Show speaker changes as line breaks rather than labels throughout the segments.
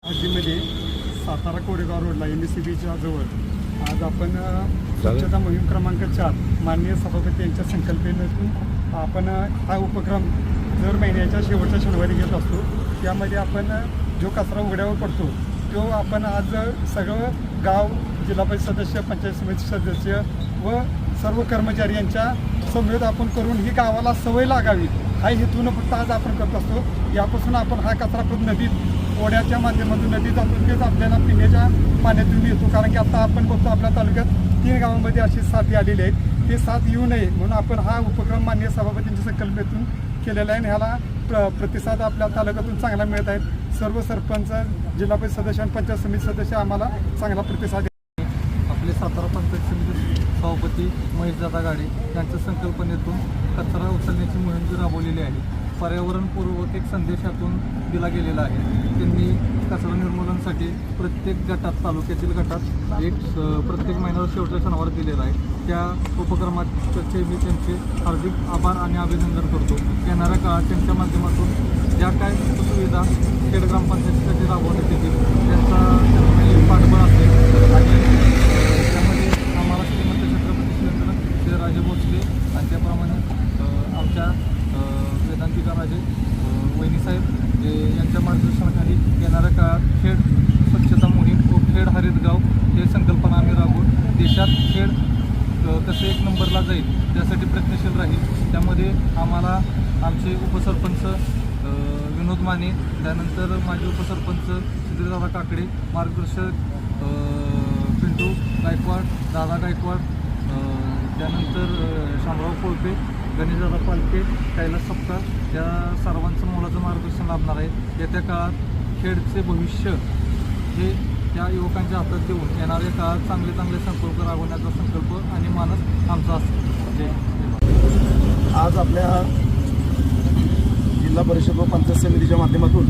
हद्दीमध्ये सातारा कोरेगाव रोडला MSCBच्या जवळ आज आपण स्वच्छता मोहीम क्रमांक 4 माननीय सभापती यांच्या संकल्पनेतून आपण हा उपक्रम दर महिन्याच्या शेवटच्या शनिवारी घेत असतो। त्यामध्ये आपण जो कचरा उघड्यावर पडतो तो आपण आज सगळं गाव, जिल्हा परिषद सदस्य, पंचायत समिती सदस्य व सर्व कर्मचारी यांच्या समवेत आपण करून ही गावाला सवय लागावी हा हेतून फक्त आज आपण करत असतो। यापासून आपण हा कचरा खूप नदीत, ओढ्याच्या माध्यमातून नदीत जातो, तेच आपल्याला पिण्याच्या पाण्यातून येतो। कारण की आता आपण बघतो आपल्या तालुक्यात 3 गावांमध्ये अशी साथी आलेली आहेत, ते साथ येऊ नये म्हणून आपण हा उपक्रम माननीय सभापतींच्या संकल्पनेतून केलेला आहे। आणि ह्याला प्रतिसाद आपल्या तालुक्यातून चांगला मिळत आहे। सर्व सरपंच, जिल्हा परिषद सदस्य आणि पंचायत समिती सदस्य आम्हाला चांगला प्रतिसाद
आपले सातारा पंचायत समिती सभापती महेशदादा गाडे यांच्या संकल्पनेतून कचरा उचलण्याची मोहीम जी राबवलेली आहे, पर्यावरणपूर्वक एक संदेश यातून दिला गेलेला आहे। त्यांनी कचरा निर्मूलनासाठी प्रत्येक गटात, तालुक्यातील गटात प्रत्येक महिन्याला शेवटच्या शनिवार दिलेला आहे। त्या उपक्रमाचे मी त्यांचे हार्दिक आभार आणि अभिनंदन करतो। येणाऱ्या काळात त्यांच्या माध्यमातून ज्या काय सुविधा खेड ग्रामपंचायतीसाठी राबवण्यात येतील त्यांचा पाठबळ असेल आणि त्यामध्ये आम्हाला श्रीमंत छत्रपती शिवराजे भोसले आणि त्याप्रमाणे आमच्या वेदांतिका राजे वहिनीसाहेब यांच्या मार्गदर्शनाखाली येणाऱ्या काळात खेड स्वच्छता मोहीम व खेड हरित गाव हे संकल्पना आम्ही राबवून देशात खेड कसं 1 नंबरला जाईल त्यासाठी प्रयत्नशील राहील। त्यामध्ये आम्हाला आमचे उपसरपंच विनोद माने, त्यानंतर माझे उपसरपंच सिद्धीदादा काकडे, मार्गदर्शक पिंटू गायकवाड, दादा गायकवाड, त्यानंतर शामराव कोळपे, गणेशदादा पालके, कैलास सपकाळ या सर्वांचं मोलाचं मार्गदर्शन लाभणार आहे। येत्या काळात खेडचे भविष्य हे या युवकांच्या हातात देऊन येणाऱ्या काळात चांगले संकल्प राबवण्याचा संकल्प आणि मानस आमचा असेल।
आज आपल्या जिल्हा परिषद व पंचायत समितीच्या माध्यमातून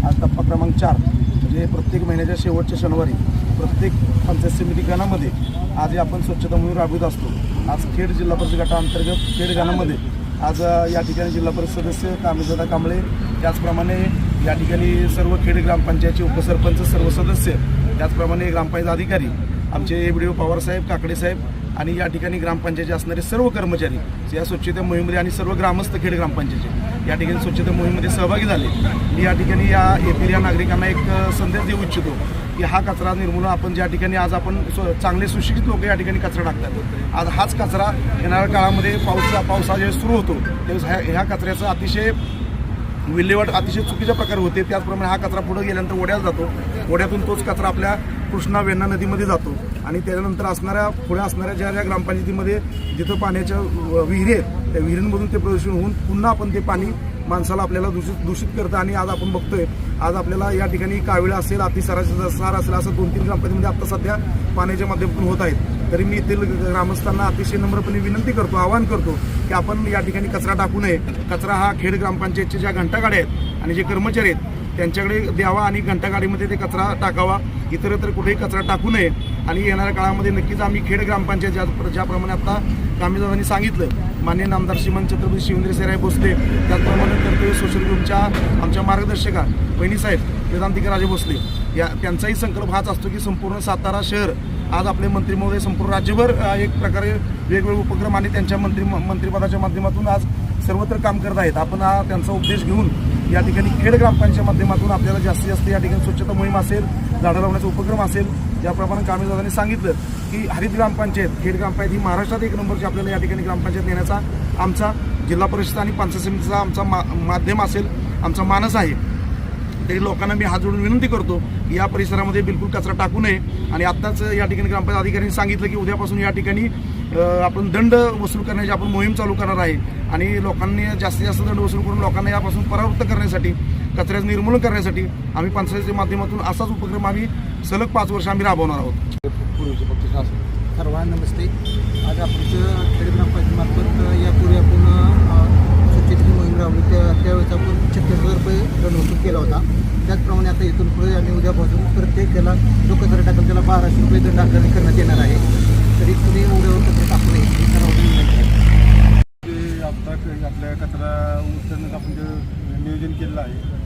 आज टप्पा क्रमांक 4 म्हणजे प्रत्येक महिन्याच्या शेवटच्या शनिवारी प्रत्येक पंचायत समिती गणामध्ये आज आपण स्वच्छता मोहीम राबवत असतो। आज खेड जिल्हा परिषद गटाअंतर्गत खेड गणामध्ये आज या ठिकाणी जिल्हा परिषद सदस्य कामेशदादा कांबळे, त्याचप्रमाणे या ठिकाणी सर्व खेड ग्रामपंचायतचे उपसरपंच, सर्व सदस्य, त्याचप्रमाणे ग्रामपंचायत अधिकारी, आमचे BDO पवारसाहेब, काकडेसाहेब आणि या ठिकाणी ग्रामपंचायतीचे असणारे सर्व कर्मचारी या स्वच्छता मोहीममध्ये आणि सर्व ग्रामस्थ खेड ग्रामपंचायतीचे या ठिकाणी स्वच्छता मोहीममध्ये सहभागी झाले। मी या ठिकाणी या नागरिकांना एक संदेश देऊ इच्छितो की हा कचरा निर्मूलन आपण ज्या ठिकाणी आज आपण चांगले सुशिक्षित लोक या ठिकाणी कचरा टाकतात, आज हाच कचरा येणाऱ्या काळामध्ये पावसा जेव्हा सुरू होतो त्यावेळेस ह्या कचऱ्याचं अतिशय विल्हेवाट अतिशय चुकीच्या प्रकारे होते। त्याचप्रमाणे हा कचरा पुढे गेल्यानंतर ओढ्यात जातो, ओढ्यातून तोच कचरा आपल्या कृष्णा वेण्णा नदीमध्ये जातो आणि त्याच्यानंतर पुढे असणाऱ्या ज्या ग्रामपंचायतीमध्ये जिथं पाण्याच्या विहिरी आहेत त्या विहिरींमधून ते प्रदूषण होऊन पुन्हा आपण ते पाणी माणसाला आपल्याला दूषित करतं। आणि आज आपण बघतोय आज आपल्याला या ठिकाणी कावीळ असेल, अतिसार असेल, असं 2-3 ग्रामपंचायतीमध्ये आता सध्या पाण्याच्या माध्यमातून होत आहेत। तरी मी येथील ग्रामस्थांना अतिशय नम्रपणे विनंती करतो, आवाहन करतो की आपण या ठिकाणी कचरा टाकू नये। कचरा हा खेड ग्रामपंचायतच्या ज्या घंटागाड्या आहेत आणि जे कर्मचारी आहेत त्यांच्याकडे द्यावा आणि घंटागाडीमध्ये ते कचरा टाकावा, इतरत्र कुठेही कचरा टाकू नये। आणि येणाऱ्या काळामध्ये नक्कीच आम्ही खेड ग्रामपंचायत ज्याप्रमाणे आता कामेशदादांनी सांगितलं, माननीय नामदार श्रीमंत छत्रपती शिवेंद्रसिंहराय भोसले, त्याचप्रमाणे कर्तव्य सोशल ग्रुपच्या आमच्या मार्गदर्शका वहिनीसाहेब वेदांतिका राजे भोसले त्यांचाही संकल्प हाच असतो की संपूर्ण सातारा शहर आज आपले मंत्री महोदय संपूर्ण राज्यभर एक प्रकारे वेगवेगळे उपक्रम आणि त्यांच्या मंत्रिपदाच्या माध्यमातून आज सर्वत्र काम करत आहेत। आपण त्यांचा उपदेश घेऊन या ठिकाणी खेड ग्रामपंचायतीच्या माध्यमातून आपल्याला जास्तीत जास्त या ठिकाणी स्वच्छता मोहीम असेल, झाडं लावण्याचा उपक्रम असेल, ज्याप्रमाणे कामेशदादांनी सांगितलं की हरित ग्रामपंचायत, खेड ग्रामपंचायत ही महाराष्ट्रात 1 नंबरची आपल्याला या ठिकाणी ग्रामपंचायत नेण्याचा आमचा जिल्हा परिषद आणि पंचायत समितीचा आमचा माध्यम असेल, आमचा मानस आहे। तरी लोकांना मी हात जोडून विनंती करतो की या परिसरामध्ये बिलकुल कचरा टाकू नये। आणि आत्ताच या ठिकाणी ग्रामपंचायत अधिकाऱ्यांनी सांगितलं की उद्यापासून या ठिकाणी आपण दंड वसूल करण्याची आपण मोहीम चालू करणार आहे आणि लोकांनी जास्तीत जास्त दंड वसूल करून लोकांना यापासून परावृत्त करण्यासाठी, कचऱ्याचं निर्मूलन करण्यासाठी आम्ही पंचायतीच्या माध्यमातून असाच उपक्रम आम्ही सलग 5 वर्ष आम्ही राबवणार आहोत।
सर्वांना नमस्ते। आज आपण खेड ग्रामपंचायतीमार्फत यापूर्वी आपण स्वच्छतेची मोहीम राबवली, त्यावेळेस आपण 36,000 रुपये दंड वसूल केला होता। त्याचप्रमाणे आता इथून पुढे आम्ही उद्यापासून प्रत्येकाला जो कचरा टाकेल त्याला 1200 रुपये दंड आकारणी करण्यात येणार आहे। तरी तुम्ही उद्यावर कचरा टाकू नये ही सर्वांना विनंती आहे।
आता आपल्या कचरा उचलण्याचं आपण जे नियोजन केलेलं आहे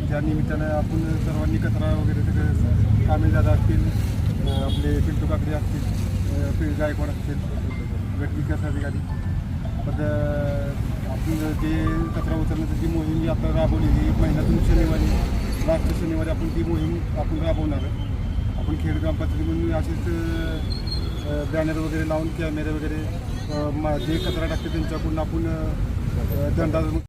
त्या निमित्तानं आपण सर्वांनी कचरा वगैरे सगळं कामे दादा असतील, आपले पिंटू काकडे असतील, गायकवाड असतील, गट विकास अधिकारी, आपण जे कचरा उचलण्याची जी मोहीम जी आता राबवलेली महिन्यातून शनिवारी लास्ट शनिवारी आपण ती मोहीम आपण राबवणार आहे. आपण खेड ग्रामपंचायती म्हणून असेच बॅनर वगैरे लावून कॅमेरे वगैरे जे कचरा टाकते त्यांच्याकडून आपण दंडा